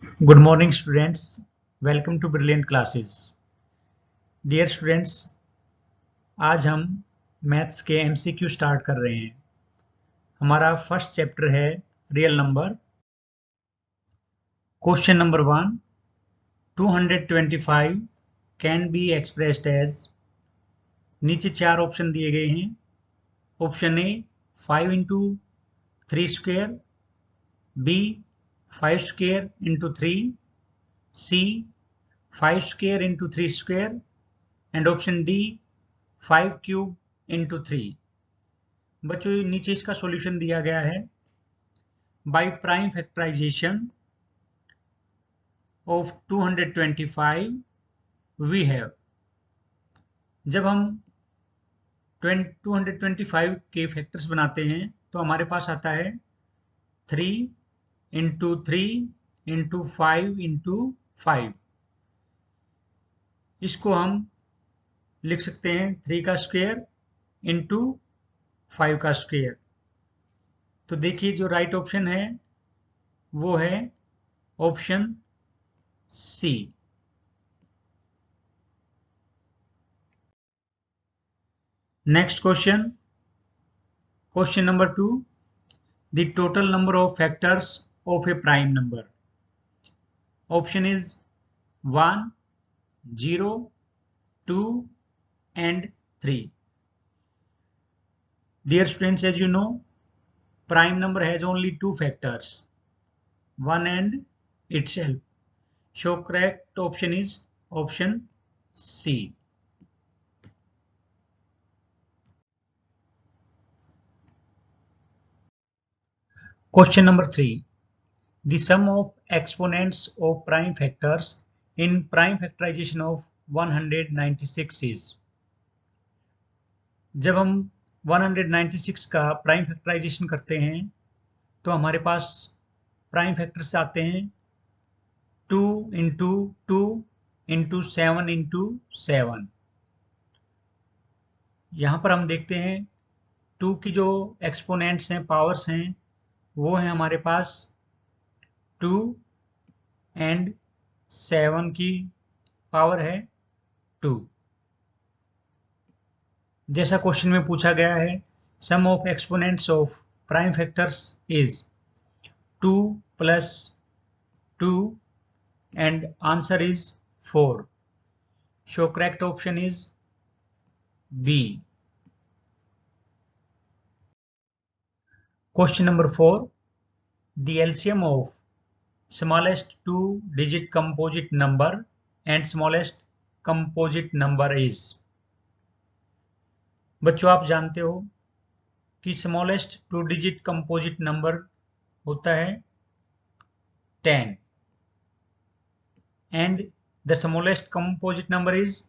Good morning students. Welcome to Brilliant Classes. Dear students, आज हम maths के MCQ start कर रहे हैं। हमारा फर्स्ट चैप्टर है real number. Question number 1, 225 can be expressed as. नीचे 4 ऑप्शन दिए गए हैं। Option A 5 into 3 square, B 5 square into 3, C 5 square into 3 square and option D 5 cube into 3। बच्चों नीचे इसका सॉल्यूशन दिया गया है। By prime factorization of 225 we have. जब हम 225 के फैक्टर्स बनाते हैं तो हमारे पास आता है 3 इंटू 3 इंटू 5 इंटू 5। इसको हम लिख सकते हैं 3 का स्क्वायर इंटू 5 का स्क्वायर। तो देखिए जो राइट ऑप्शन है वो है option C. Next question, question number 2, the total number of factors of a prime number. Option is 1, 0, 2 and 3. Dear students, as you know, prime number has only 2 factors, 1 and itself. So correct option is option C. Question number 3. The sum of exponents of prime factors in prime factorization of 196 is। जब हम 196 का prime factorisation करते हैं तो हमारे पास prime factors आते हैं 2 into 2 into 7 into 7। यहाँ पर हम देखते हैं 2 की जो एक्सपोनेंट्स हैं, पावर्स हैं, वो हैं हमारे पास 2 एंड 7 की पावर है 2। जैसा क्वेश्चन में पूछा गया है, sum of exponents of prime factors is 2 plus 2 and answer is 4. So correct option is B. Question number 4. The LCM of smallest 2-digit composite number and smallest composite number is। बच्चों आप जानते हो कि smallest 2-digit composite number होता है 10 and the smallest composite number is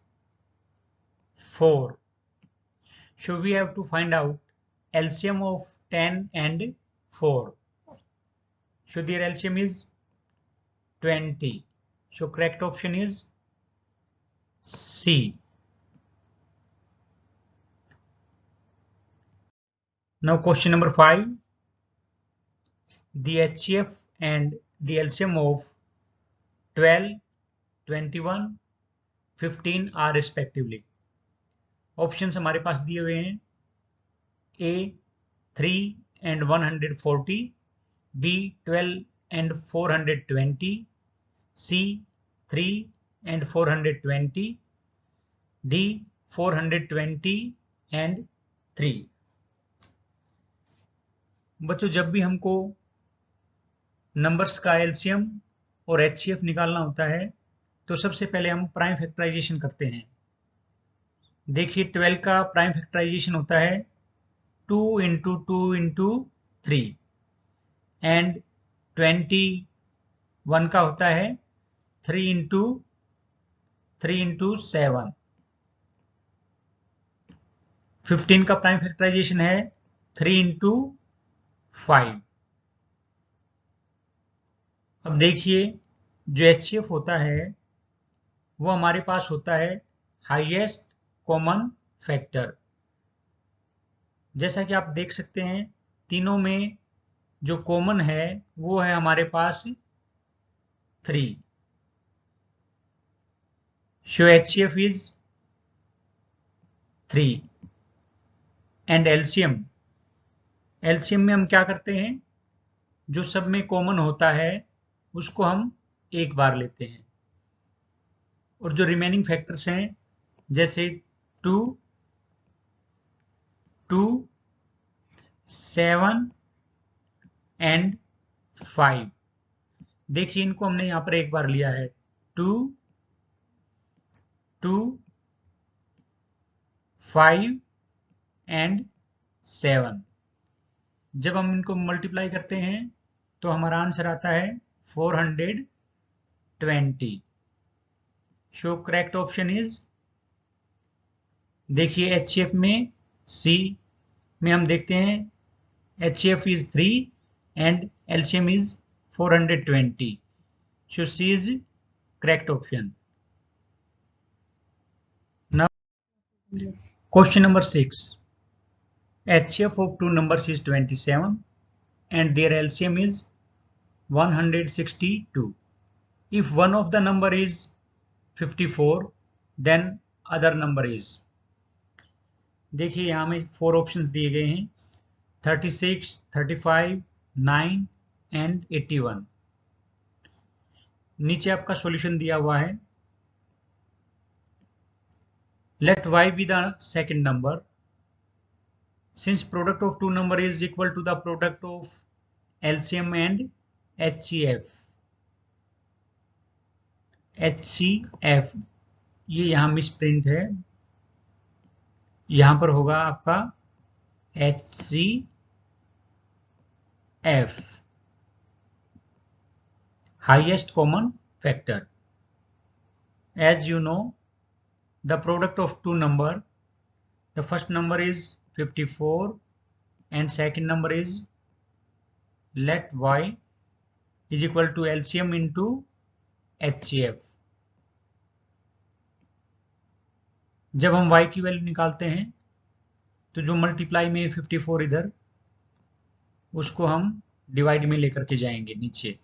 4. So we have to find out LCM of 10 and 4. So their LCM is 20. So correct option is C. Now question number 5. The HCF and the LCM of 12, 21, 15 are respectively। Options हमारे पास दिए हुए हैं। A 3 and 140, B 12 and 420, C 3 and 420, D 420 and 3। बच्चों जब भी हमको numbers का LCM और एचसीएफ निकालना होता है तो सबसे पहले हम प्राइम फैक्टराइजेशन करते हैं। देखिए 12 का प्राइम फैक्टराइजेशन होता है 2 इंटू 2 इंटू 3 एंड 21 का होता है 3 इंटू 7। 15 का प्राइम फैक्टराइजेशन है 3 इंटू 5। अब देखिए जो एचसीएफ होता है वो हमारे पास होता है हाईएस्ट कॉमन फैक्टर। जैसा कि आप देख सकते हैं तीनों में जो कॉमन है वो है हमारे पास 3. So HCF is 3. And LCM में हम क्या करते हैं, जो सब में कॉमन होता है उसको हम एक बार लेते हैं, और जो रिमेनिंग फैक्टर्स हैं जैसे 2, 2, 7 एंड 5, देखिए इनको हमने यहां पर एक बार लिया है, 2, 2, 5 एंड 7। जब हम इनको मल्टीप्लाई करते हैं तो हमारा आंसर आता है 420। शो करेक्ट ऑप्शन इज, देखिए HCF में C में हम देखते हैं HCF is 3 and LCM is 420. So C is correct option. Now question number 6. HCF of two numbers is 27 and their LCM is 162. If one of the number is 54, then other number is, देखिए यहाँ में 4 options दिए गए हैं, 36, 35, 9 and 81। नीचे आपका solution दिया हुआ है। Let y be the second number. Since product of two number is equal to the product of LCM and HCF, ये यहाँ मिसप्रिंट है, यहां पर होगा आपका HCF, highest common factor. As you know, the product of two number, the first number is 54 and second number is, let y is equal to LCM into HCF. जब हम y की वैल्यू निकालते हैं तो जो मल्टीप्लाई में 54 इधर, उसको हम डिवाइड में लेकर के जाएंगे नीचे।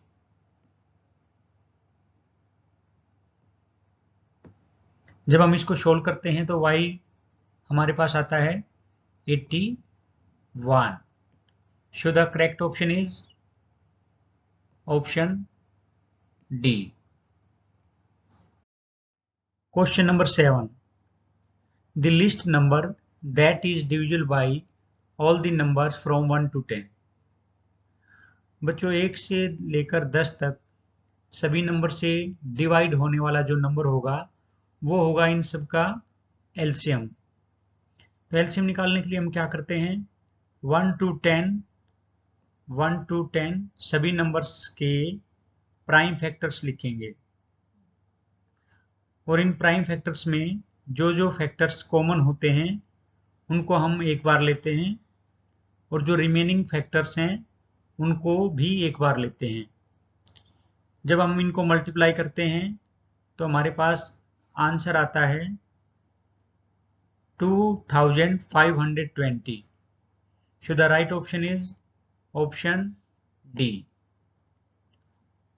जब हम इसको सोल्व करते हैं तो y हमारे पास आता है 81। So the correct option is option D. Question number 7. The list number that is divisible by all the numbers from 1 to 10. बच्चों 1 से लेकर 10 तक सभी नंबर से डिवाइड होने वाला जो नंबर होगा वो होगा इन सब का एलसीएम। तो एलसीएम निकालने के लिए हम क्या करते हैं, 1 to 10 सभी नंबर्स के प्राइम फैक्टर्स लिखेंगे, और इन प्राइम फैक्टर्स में जो जो फैक्टर्स कॉमन होते हैं उनको हम एक बार लेते हैं, और जो रिमेनिंग फैक्टर्स हैं उनको भी एक बार लेते हैं। जब हम इनको मल्टीप्लाई करते हैं तो हमारे पास आंसर आता है 2520। So the right option is option D.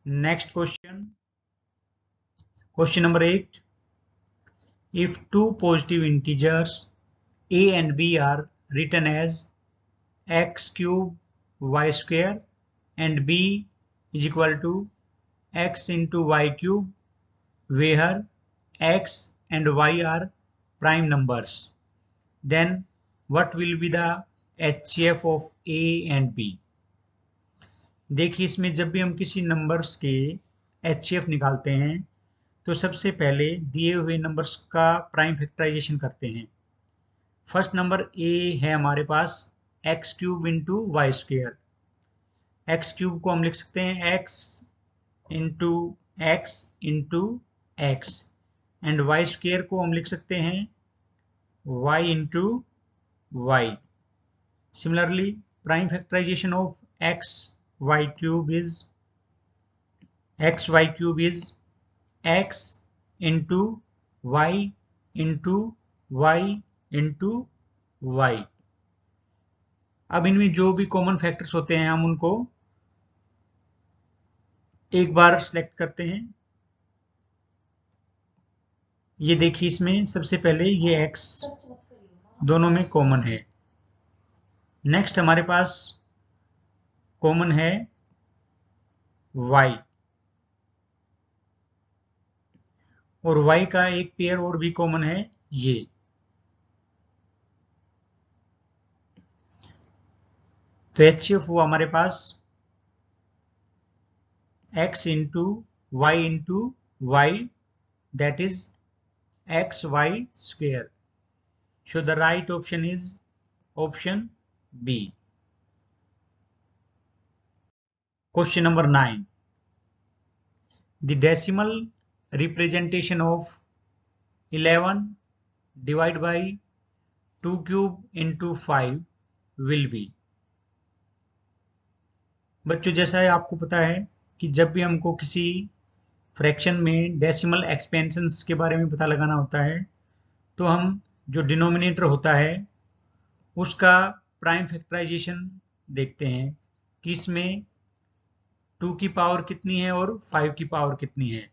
Next question, question number 8. If two positive integers a and b are written as x cube y square and b is equal to x into y cube, where x and y are prime numbers, then what will be the HCF of a and b? देखिए इसमें जब भी हम किसी numbers के HCF निकालते हैं तो सबसे पहले दिए हुए नंबर्स का प्राइम फैक्टराइजेशन करते हैं। फर्स्ट नंबर ए है हमारे पास X cube into Y square. X cube को हम लिख सकते हैं X into X into X, and Y square को हम लिख सकते हैं Y into Y. Similarly prime factorization of X Y cube is x into Y into Y into Y. अब इनमें जो भी कॉमन फैक्टर्स होते हैं हम उनको एक बार सिलेक्ट करते हैं। ये देखिए, इसमें सबसे पहले ये x दोनों में कॉमन है। नेक्स्ट हमारे पास कॉमन है y, और y का एक पेयर और भी कॉमन है ये। तो HCF हुआ हमारे पास x into y, that is xy square. So the right option is option B. Question number 9. The decimal representation of 11 divided by 2 cube into 5 will be. बच्चों, जैसा है आपको पता है कि जब भी हमको किसी फ्रैक्शन में डेसिमल एक्सपेंशंस के बारे में पता लगाना होता है, तो हम जो डिनोमिनेटर होता है उसका प्राइम फैक्टराइजेशन देखते हैं कि इसमें 2 की पावर कितनी है और 5 की पावर कितनी है।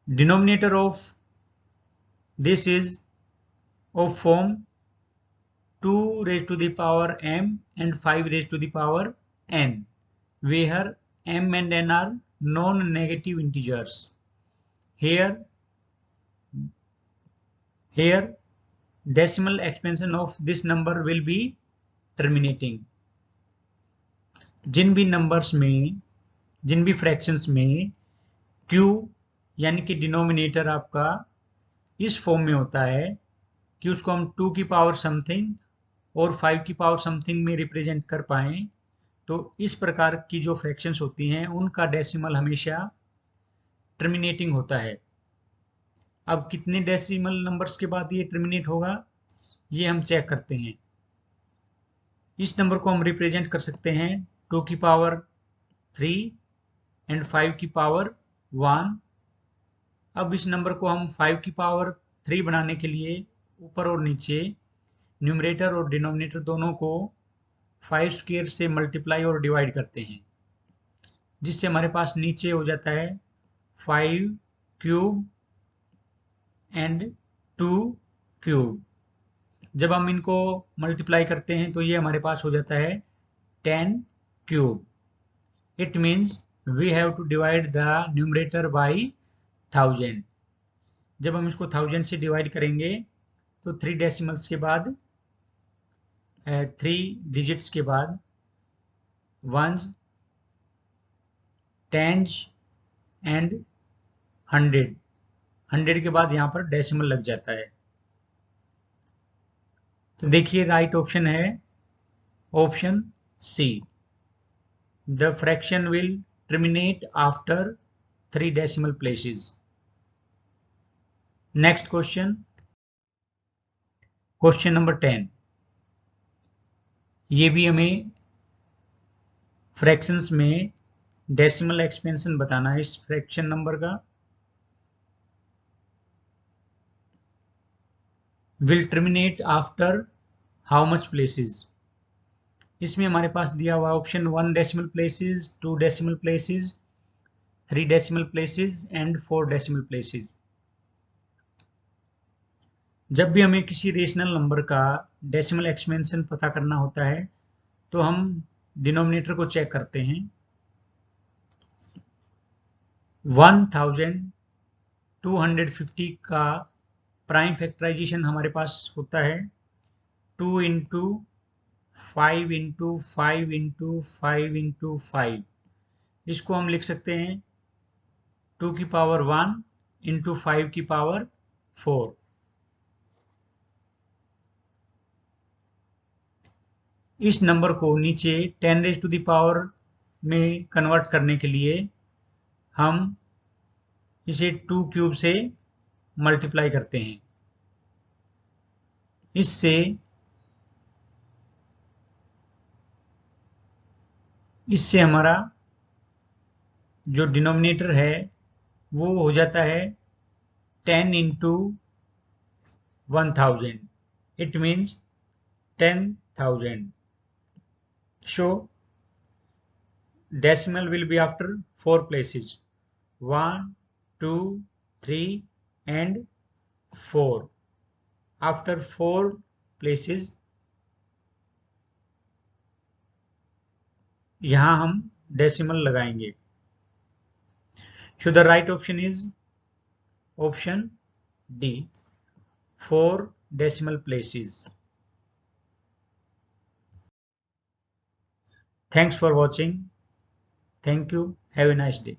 Denominator of this is of form 2 raised to the power m and 5 raised to the power n, where m and n are non-negative integers. Here decimal expansion of this number will be terminating. जिन भी numbers में, जिन भी fractions में q यानी कि denominator आपका इस form में होता है कि उसको हम 2 की पावर समथिंग और 5 की पावर समथिंग में रिप्रेजेंट कर पाएं, तो इस प्रकार की जो फ्रैक्शंस होती हैं उनका डेसिमल हमेशा टर्मिनेटिंग होता है। अब कितने डेसिमल नंबर्स के बाद ये टर्मिनेट होगा, ये हम चेक करते हैं। इस नंबर को हम रिप्रेजेंट कर सकते हैं 2 की पावर 3 एंड 5 की पावर 1। अब इस नंबर को हम 5 की पावर 3 बनाने के लिए ऊपर और नीचे न्यूमरेटर और डिनोमिनेटर दोनों को 5 स्क्वायर से मल्टीप्लाई और डिवाइड करते हैं, जिससे हमारे पास नीचे हो जाता है 5 क्यूब एंड 2 क्यूब। जब हम इनको मल्टीप्लाई करते हैं तो ये हमारे पास हो जाता है 10 cube. It means we have to divide the numerator by 1000। जब हम इसको 1000 से डिवाइड करेंगे तो 3 डेसिमल्स के बाद, 3 डिजिट्स के बाद वंस, टेंस एंड 100 के बाद यहाँ पर डेसिमल लग जाता है। तो देखिए, राइट ऑप्शन है option C. The fraction will terminate after 3 decimal places. Next question, question number 10। ये भी हमें फ्रैक्शंस में डेसिमल एक्सपेंशन बताना है इस फ्रैक्शन नंबर का। Will terminate after how much places. इसमें हमारे पास दिया हुआ option 1 decimal places, 2 decimal places, 3 decimal places and 4 decimal places. जब भी हमें किसी रेशनल नंबर का डेसिमल एक्सपेंशन पता करना होता है तो हम डिनोमिनेटर को चेक करते हैं। 1250 का प्राइम फैक्टराइजेशन हमारे पास होता है 2 इंटू 5 इंटू 5 इंटू 5 इंटू 5। इसको हम लिख सकते हैं 2 की पावर 1 इंटू 5 की पावर 4। इस नंबर को नीचे 10 रेज़ टू द पावर में कन्वर्ट करने के लिए हम इसे 2 क्यूब से मल्टीप्लाई करते हैं। इससे हमारा जो डिनोमिनेटर है वो हो जाता है 10 into 1000। It means 10,000। So decimal will be after 4 places, 1, 2, 3 and 4. After 4 places यहाँ हम डेसिमल लगाएंगे. So the right option is option D, 4 decimal places. Thanks for watching. Thank you. Have a nice day.